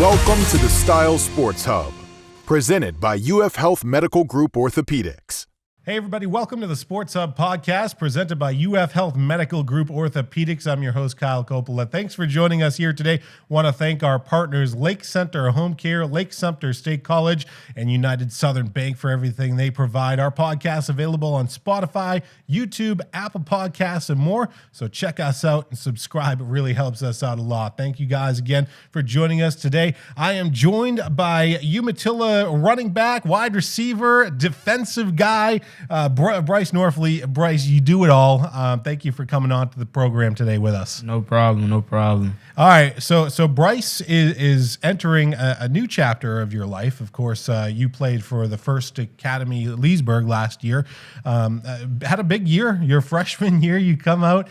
Welcome to the Style Sports Hub, presented by UF Health Medical Group Orthopaedics. Hey everybody, welcome to the Sports Hub podcast presented by UF Health Medical Group Orthopaedics. I'm your host, Kyle Coppola. Thanks for joining us here today. Want to thank our partners, Lake Center Home Care, Lake Sumter State College, and United Southern Bank for everything they provide. Our podcast available on Spotify, YouTube, Apple Podcasts, and more. So check us out and subscribe. It really helps us out a lot. Thank you guys again for joining us today. I am joined by Umatilla running back, wide receiver, defensive guy, Bryce Norflee. Bryce, you do it all. Thank you for coming on to the program today with us. No problem. All right, so Bryce is entering a new chapter of your life. Of course, you played for the First Academy Leesburg last year. Had a big year. Your freshman year, you came out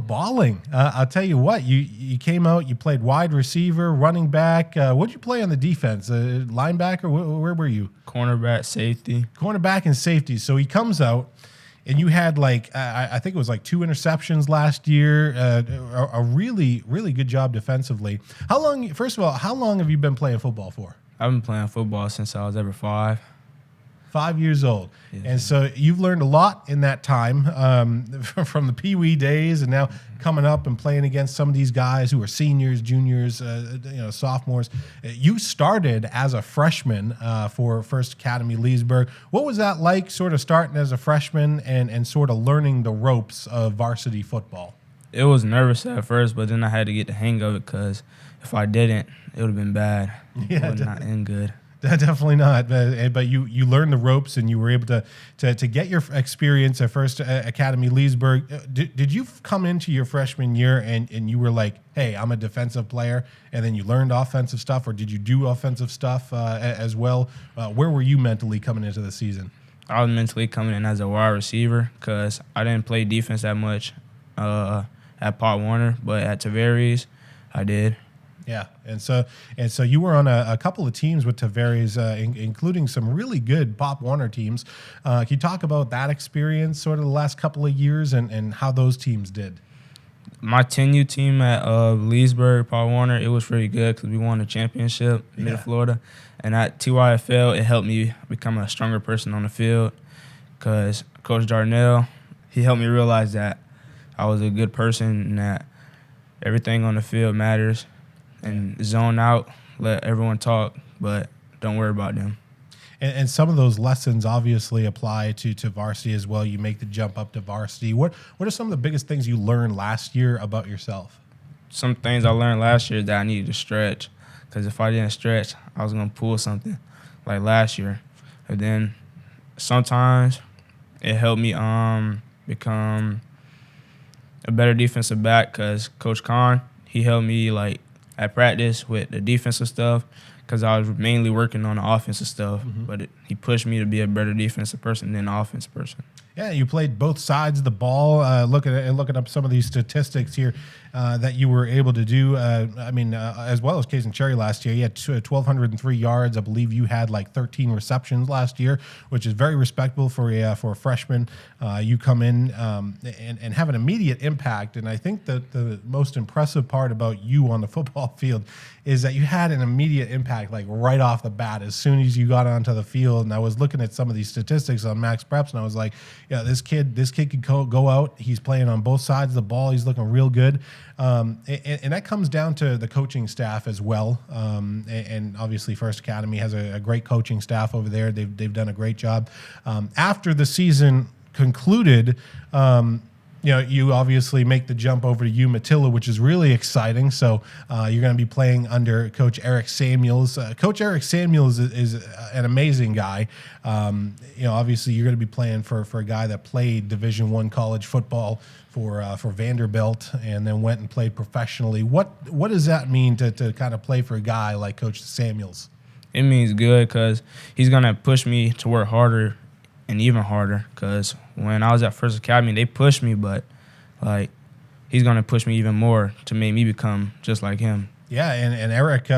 balling. I'll tell you what, you came out, you played wide receiver, running back. What'd you play on the defense? Linebacker? Where were you? Cornerback, safety. Cornerback and safety. So he comes out, and you had I think it was 2 interceptions last year. A really, really good job defensively. First of all, how long have you been playing football for? I've been playing football since I was ever 5. 5 years old. Yes. And so you've learned a lot in that time from the Pee Wee days and now coming up and playing against some of these guys who are seniors, juniors, sophomores. You started as a freshman for First Academy Leesburg. What was that like, sort of starting as a freshman and sort of learning the ropes of varsity football? It was nervous at first, but then I had to get the hang of it because if I didn't, it would have been bad. Yeah, it would not end good. Definitely not, but you learned the ropes and you were able to get your experience at First Academy Leesburg. Did you come into your freshman year and you were like, hey, I'm a defensive player, and then you learned offensive stuff, or did you do offensive stuff as well? Where were you mentally coming into the season? I was mentally coming in as a wide receiver because I didn't play defense that much at Pop Warner, but at Tavares, I did. Yeah, and so you were on a couple of teams with Tavares, including some really good Pop Warner teams. Can you talk about that experience, sort of the last couple of years, and how those teams did? My 10U team at Leesburg, Pop Warner, it was really good because we won a championship in Mid-Florida. And at TYFL, it helped me become a stronger person on the field because Coach Darnell, he helped me realize that I was a good person and that everything on the field matters. And zone out, let everyone talk, but don't worry about them. And some of those lessons obviously apply to varsity as well. You make the jump up to varsity. What are some of the biggest things you learned last year about yourself? Some things I learned last year that I needed to stretch, because if I didn't stretch, I was going to pull something like last year. And then sometimes it helped me become a better defensive back because Coach Khan, he helped me at practice with the defensive stuff because I was mainly working on the offensive stuff, but he pushed me to be a better defensive person than an offensive person. Yeah, you played both sides of the ball. Looking up some of these statistics here that you were able to do. As well as Kaysen Cherry last year, you had 1,203 yards. I believe you had 13 receptions last year, which is very respectable for a freshman. You come in and have an immediate impact. And I think that the most impressive part about you on the football field is that you had an immediate impact right off the bat as soon as you got onto the field. And I was looking at some of these statistics on Max Preps, and I was like, yeah, this kid could go out. He's playing on both sides of the ball. He's looking real good. And that comes down to the coaching staff as well. And obviously First Academy has a great coaching staff over there. They've done a great job. After the season concluded, you obviously make the jump over to Umatilla, which is really exciting. So you're going to be playing under Coach Eric Samuels. Coach Eric Samuels is an amazing guy. Obviously you're going to be playing for a guy that played Division I college football for Vanderbilt and then went and played professionally. What does that mean to kind of play for a guy like Coach Samuels? It means good because he's going to push me to work harder and even harder because when I was at First Academy, they pushed me, but he's going to push me even more to make me become just like him. Yeah, and Eric,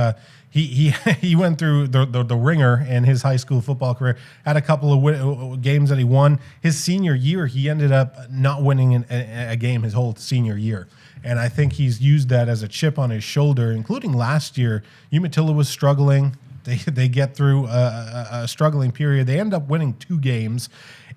he went through the ringer in his high school football career. Had a couple of games that he won. His senior year, he ended up not winning a game his whole senior year. And I think he's used that as a chip on his shoulder, including last year. Umatilla was struggling. They get through a struggling period. They end up winning 2 games,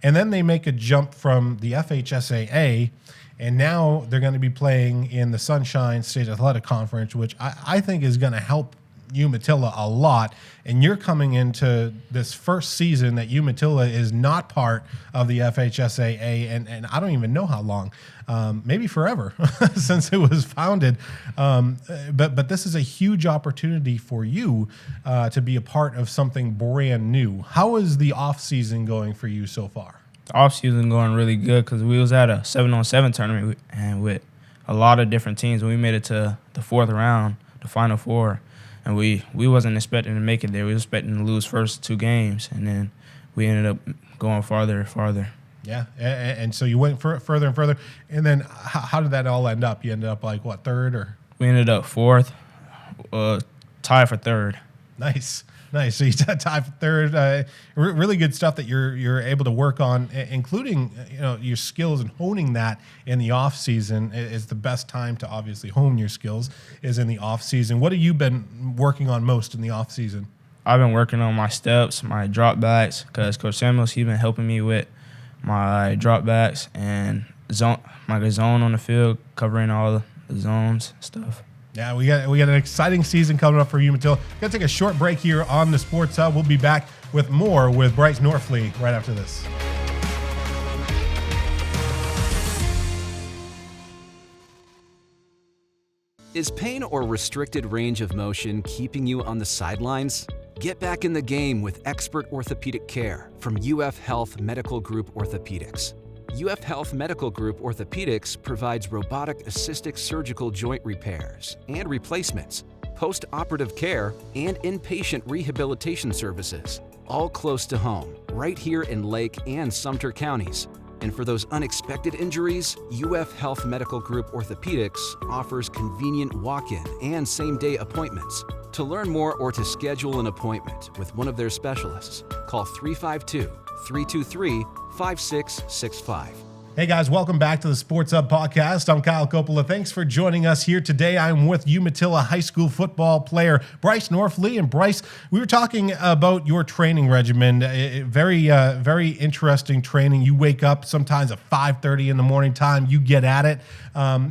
and then they make a jump from the FHSAA, and now they're going to be playing in the Sunshine State Athletic Conference, which I think is going to help Umatilla a lot. And you're coming into this first season that Umatilla is not part of the FHSAA, and I don't even know how long, maybe forever since it was founded. But this is a huge opportunity for you to be a part of something brand new. How is the off season going for you so far? The off season going really good because we was at a 7-on-7 tournament and with a lot of different teams. We made it to the 4th round, the Final Four. And we wasn't expecting to make it there. We were expecting to lose first 2 games, and then we ended up going farther and farther. Yeah, and so you went further and further. And then how did that all end up? You ended up like, what, 3rd? Or? We ended up 4th, tied for 3rd. Nice. So you tied for 3rd. Really good stuff that you're able to work on, including your skills and honing that in the off season. Is the best time to obviously hone your skills is in the off season. What have you been working on most in the off season? I've been working on my steps, my drop backs, because Coach Samuels, he's been helping me with my drop backs and zone on the field, covering all the zones stuff. Yeah, we got an exciting season coming up for Umatilla. Got to take a short break here on the Sports Hub. We'll be back with more with Bryce Norflee right after this. Is pain or restricted range of motion keeping you on the sidelines? Get back in the game with expert orthopedic care from UF Health Medical Group Orthopaedics. UF Health Medical Group Orthopaedics provides robotic-assisted surgical joint repairs and replacements, post-operative care, and inpatient rehabilitation services, all close to home, right here in Lake and Sumter counties. And for those unexpected injuries, UF Health Medical Group Orthopaedics offers convenient walk-in and same-day appointments. To learn more or to schedule an appointment with one of their specialists, call 352-323-5665. Hey guys, welcome back to the Sports Hub podcast. I'm Kyle Coppola. Thanks for joining us here today. I'm with Umatilla High School football player Bryce Norflee. And Bryce, we were talking about your training regimen. Very interesting training. You wake up sometimes at 5:30 in the morning time. You get at it.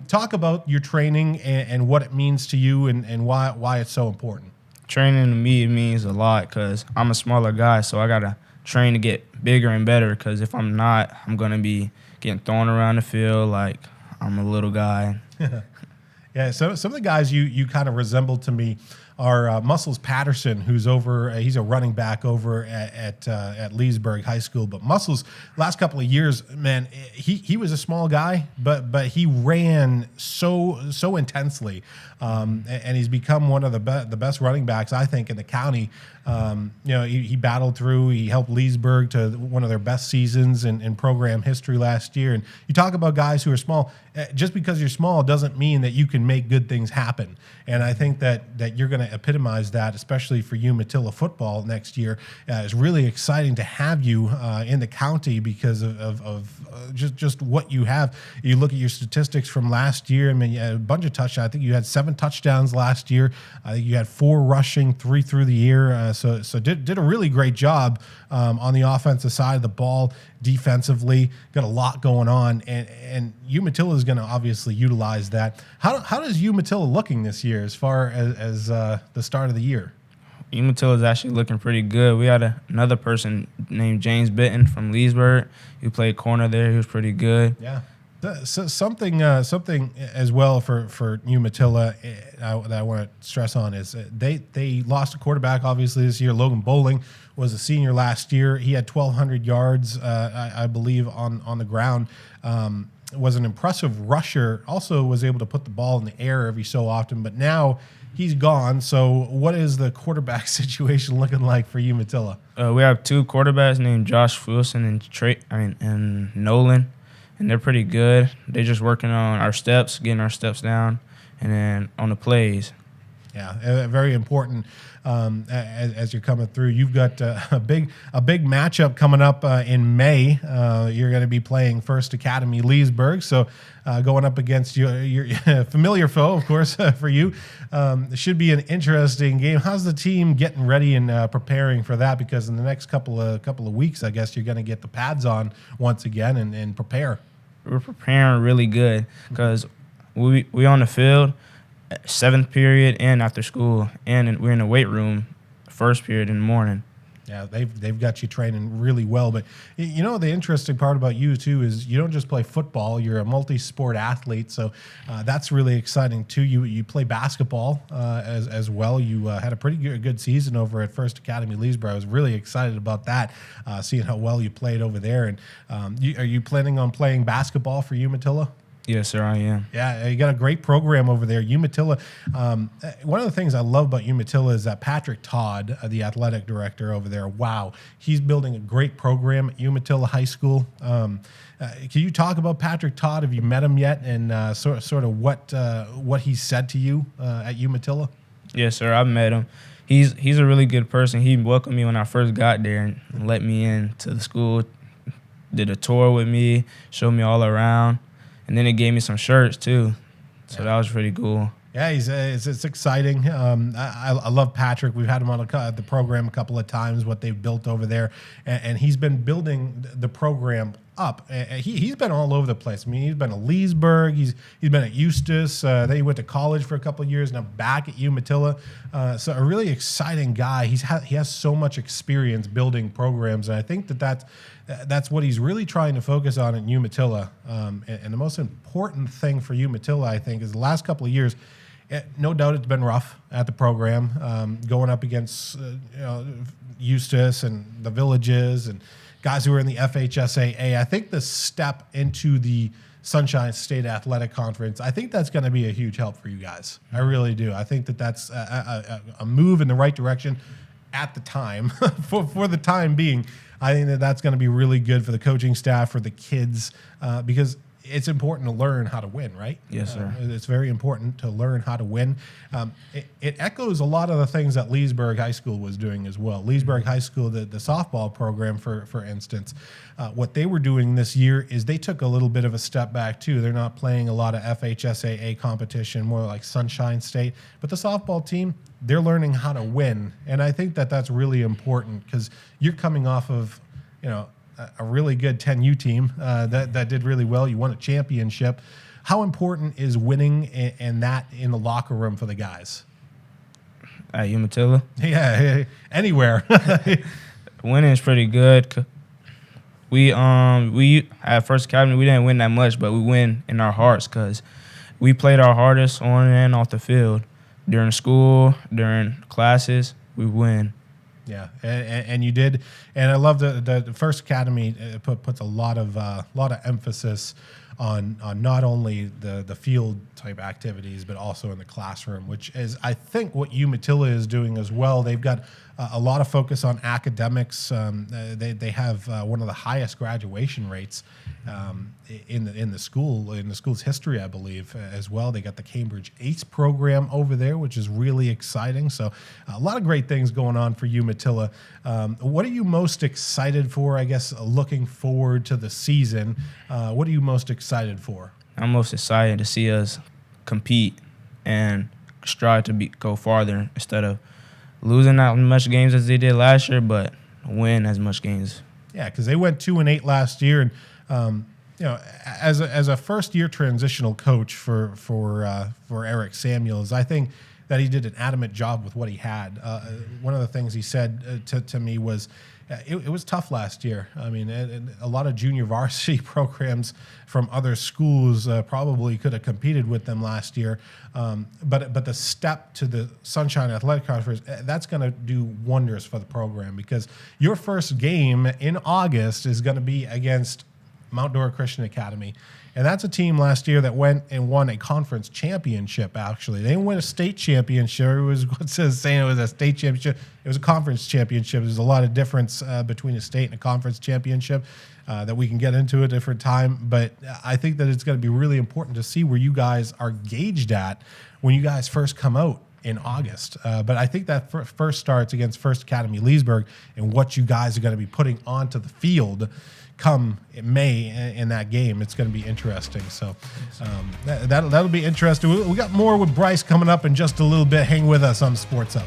Talk about your training and what it means to you and why it's so important. Training to me means a lot because I'm a smaller guy, so I got to train to get bigger and better because if I'm not, I'm going to be getting thrown around the field like I'm a little guy. Yeah, so some of the guys you kind of resemble to me are Muscles Patterson, who's he's a running back over at Leesburg High School. But Muscles, last couple of years, man, he was a small guy, but he ran so intensely, and he's become one of the best running backs, I think, in the county. He battled through. He helped Leesburg to one of their best seasons in program history last year. And you talk about guys who are small. Just because you're small doesn't mean that you can make good things happen. And I think that you're going to epitomize that, especially for Umatilla football next year. It's really exciting to have you in the county because of just what you have. You look at your statistics from last year. I mean, you had a bunch of touchdowns. I think you had 7 touchdowns last year. I think you had 4 rushing, 3 through the year. So did a really great job on the offensive side of the ball. Defensively, got a lot going on, and Umatilla is going to obviously utilize that. How does Umatilla looking this year as far as the start of the year? Umatilla is actually looking pretty good. We had another person named James Bitton from Leesburg who played corner there. He was pretty good. Yeah. So something as well for Umatilla that I want to stress on is they lost a quarterback obviously this year. Logan Bowling was a senior last year. He had 1,200 yards, I believe, on the ground. Was an impressive rusher. Also was able to put the ball in the air every so often. But now he's gone. So what is the quarterback situation looking like for Umatilla? We have 2 quarterbacks named Josh Wilson and Nolan. And they're pretty good. They're just working on our steps, getting our steps down, and then on the plays. Yeah, very important as you're coming through. You've got a big matchup coming up in May. You're going to be playing First Academy Leesburg, so going up against your familiar foe, of course, for you. It should be an interesting game. How's the team getting ready and preparing for that? Because in the next couple of weeks, I guess you're going to get the pads on once again and prepare. We're preparing really good because we on the field. 7th period and after school, and we're in the weight room 1st period in the morning. Yeah, they've got you training really well. But you know, the interesting part about you too is you don't just play football; you're a multi-sport athlete. So that's really exciting too. You play basketball as well. You had a pretty good season over at First Academy Leesburg. I was really excited about that, seeing how well you played over there. And are you planning on playing basketball for Umatilla? Yes, sir, I am. Yeah, you got a great program over there. Umatilla, one of the things I love about Umatilla is that Patrick Todd, the athletic director over there, wow, he's building a great program at Umatilla High School. Can you talk about Patrick Todd? Have you met him yet, and sort of what he said to you at Umatilla? Yes, sir, I've met him. He's a really good person. He welcomed me when I first got there and let me in to the school, did a tour with me, showed me all around. And then it gave me some shirts too, so that was pretty cool. Yeah, it's exciting. I love Patrick. We've had him on the program a couple of times. What they've built over there, and he's been building the program up. He's been all over the place. I mean, he's been at Leesburg. He's been at Eustis. Then he went to college for a couple of years. Now back at Umatilla. So a really exciting guy. He has so much experience building programs, and I think that's what he's really trying to focus on in Umatilla. And the most important thing for Umatilla, I think, is the last couple of years. No doubt it's been rough at the program, going up against Eustis and the Villages and guys who are in the FHSAA. I think the step into the Sunshine State Athletic Conference, I think that's going to be a huge help for you guys. I really do. I think that's a move in the right direction at the time, for the time being. I think that's going to be really good for the coaching staff, for the kids, because it's important to learn how to win, right? Yes, sir. It's very important to learn how to win. It echoes a lot of the things that Leesburg High School was doing as well. Leesburg High School, the softball program, for instance, what they were doing this year is they took a little bit of a step back too. They're not playing a lot of FHSAA competition, more like Sunshine State. But the softball team, they're learning how to win. And I think that's really important because you're coming off of, a really good 10U team that did really well. You won a championship. How important is winning and that in the locker room for the guys? At Umatilla? Yeah, anywhere. Winning is pretty good. We at First Academy, we didn't win that much, but we win in our hearts because we played our hardest on and off the field. During school, during classes, we win. Yeah, and you did, and I love the First Academy puts a lot of emphasis on not only the field type activities but also in the classroom, which is I think what Umatilla is doing as well. They've got a lot of focus on academics. They have one of the highest graduation rates in the school's history, I believe, as well. They got the Cambridge ACE program over there, which is really exciting. So a lot of great things going on for Umatilla. What are you most excited for? I guess looking forward to the season. What are you most excited for? I'm most excited to see us compete and strive to go farther instead of losing as much games as they did last year, but win as much games. Yeah, because they went 2-8 last year, and as a first year transitional coach for Eric Samuels, I think that he did an adamant job with what he had. One of the things he said to me was, it was tough last year. I mean, a lot of junior varsity programs from other schools probably could have competed with them last year. But the step to the Sunshine Athletic Conference, that's going to do wonders for the program because your first game in August is going to be against Mount Dora Christian Academy. And that's a team last year that went and won a conference championship, actually. They didn't win a state championship. It was saying it was a state championship. It was a conference championship. There's a lot of difference between a state and a conference championship that we can get into at a different time. But I think that it's going to be really important to see where you guys are gauged at when you guys first come out in August. But I think that first starts against First Academy Leesburg and what you guys are going to be putting onto the field come May in that game. It's going to be interesting. So that'll be interesting. We got more with Bryce coming up in just a little bit. Hang with us on Sports Hub.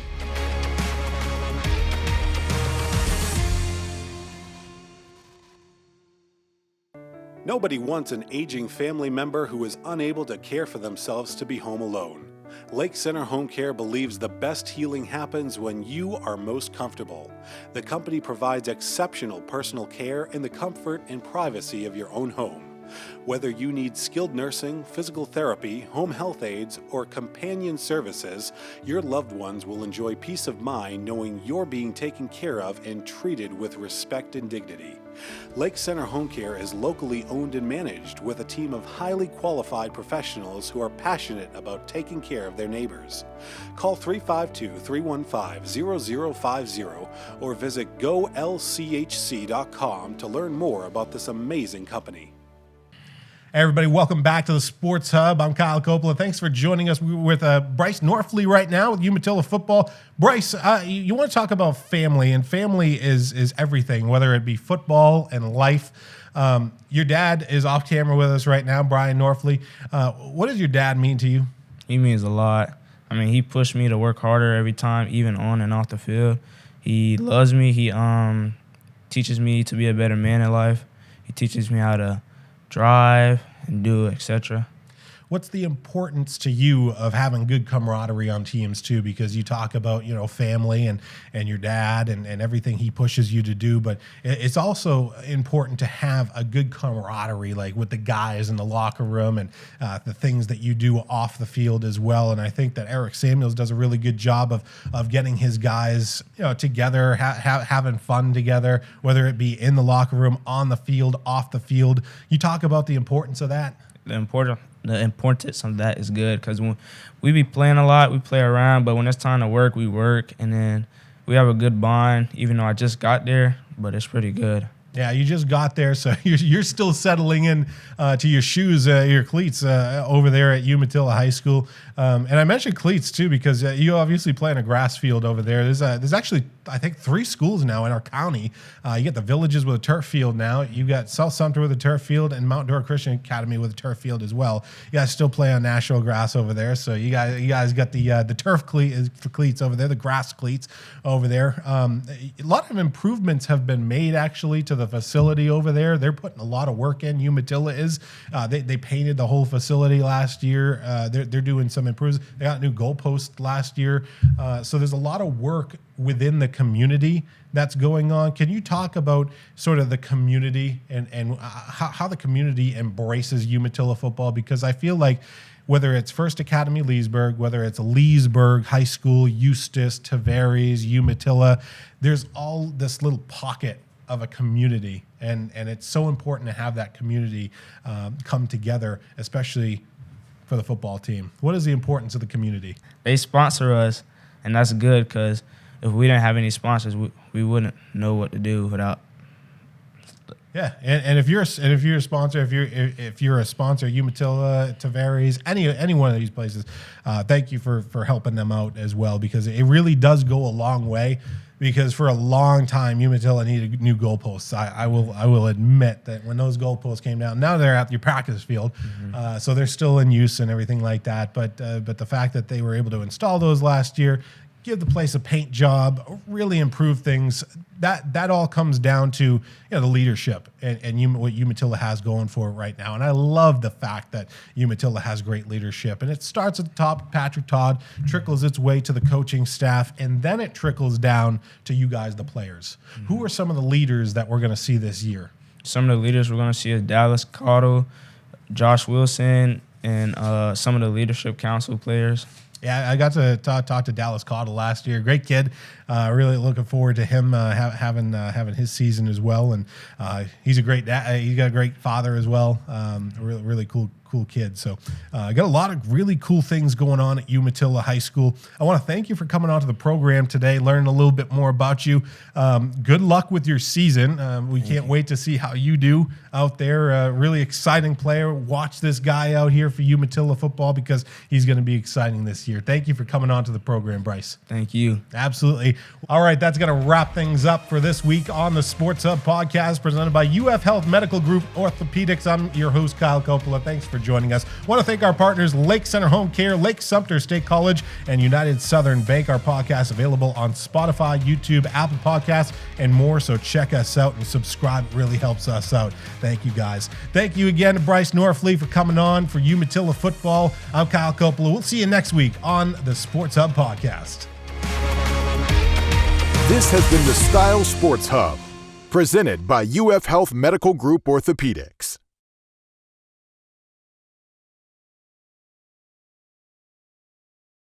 Nobody wants an aging family member who is unable to care for themselves to be home alone. Lake Center Home Care believes the best healing happens when you are most comfortable. The company provides exceptional personal care in the comfort and privacy of your own home. Whether you need skilled nursing, physical therapy, home health aides, or companion services, your loved ones will enjoy peace of mind knowing you're being taken care of and treated with respect and dignity. Lake Center Home Care is locally owned and managed with a team of highly qualified professionals who are passionate about taking care of their neighbors. Call 352-315-0050 or visit golchc.com to learn more about this amazing company. Hey everybody, welcome back to the Sports Hub. I'm Kyle Coppola. Thanks for joining us. We're with Bryce Norflee right now with Umatilla football. Bryce, you want to talk about family, and family is everything, whether it be football and life. Your dad is off camera with us right now, Brian Norflee. What does your dad mean to you? He means a lot. I mean, he pushed me to work harder every time, even on and off the field. He loves me. He teaches me to be a better man in life. He teaches me how to drive and do, etc. What's the importance to you of having good camaraderie on teams too? Because you talk about, family and your dad and everything he pushes you to do, but it's also important to have a good camaraderie, like with the guys in the locker room and the things that you do off the field as well. And I think that Eric Samuels does a really good job of getting his guys, together, having fun together, whether it be in the locker room, on the field, off the field. You talk about the importance of that. The importance of that is good because when we be playing a lot, we play around, but when it's time to work, we work, and then we have a good bond, even though I just got there, but it's pretty good. Yeah, you just got there, so you're still settling in to your shoes, your cleats over there at Umatilla High School. And I mentioned cleats too because you obviously play in a grass field over there. There's actually, I think, 3 schools now in our county. You get the Villages with a turf field now. You got South Sumter with a turf field and Mount Dora Christian Academy with a turf field as well. You guys still play on natural grass over there, so you guys got the turf cleats over there, the grass cleats over there. A lot of improvements have been made actually to the facility over there. They're putting a lot of work in. Umatilla is. They painted the whole facility last year. They're doing some improvements. They got new goalposts last year. So there's a lot of work within the community that's going on. Can you talk about sort of the community and how the community embraces Umatilla football? Because I feel like whether it's First Academy Leesburg, whether it's Leesburg High School, Eustis, Tavares, Umatilla, there's all this little pocket of a community, and it's so important to have that community come together, especially for the football team. What is the importance of the community? They sponsor us, and that's good because if we didn't have any sponsors, we wouldn't know what to do without. Yeah, and if you're a sponsor, if you're a sponsor, Umatilla, Tavares, any one of these places, thank you for helping them out as well, because it really does go a long way. Because for a long time, Umatilla needed new goalposts. I will admit that when those goalposts came down, now they're at your practice field, so they're still in use and everything like that. But the fact that they were able to install those last year, give the place a paint job, really improve things. That all comes down to the leadership and what Umatilla has going for it right now. And I love the fact that Umatilla has great leadership. And it starts at the top, Patrick Todd, trickles its way to the coaching staff, and then it trickles down to you guys, the players. Who are some of the leaders that we're going to see this year? Some of the leaders we're going to see is Dallas Cottle, Josh Wilson, and some of the leadership council players. Yeah, I got to talk to Dallas Cottle last year. Great kid. Really looking forward to him having his season as well. And he's a great dad. He's got a great father as well. Really cool cool kid. So I got a lot of really cool things going on at Umatilla High School. I want to thank you for coming onto the program today, learning a little bit more about you. Good luck with your season. We can't wait to see how you do out there. Really exciting player. Watch this guy out here for Umatilla football because he's going to be exciting this year. Thank you for coming onto the program, Bryce. Thank you. Absolutely. All right, that's going to wrap things up for this week on the Sports Hub podcast presented by UF Health Medical Group Orthopaedics. I'm your host, Kyle Coppola. Thanks for joining us. I want to thank our partners, Lake Center Home Care, Lake Sumter State College, and United Southern Bank. Our podcast available on Spotify, YouTube, Apple Podcasts, and more. So check us out and subscribe. It really helps us out. Thank you, guys. Thank you again to Bryce Norflee for coming on for Umatilla football. I'm Kyle Coppola. We'll see you next week on the Sports Hub podcast. This has been the Style Sports Hub, presented by UF Health Medical Group Orthopedics.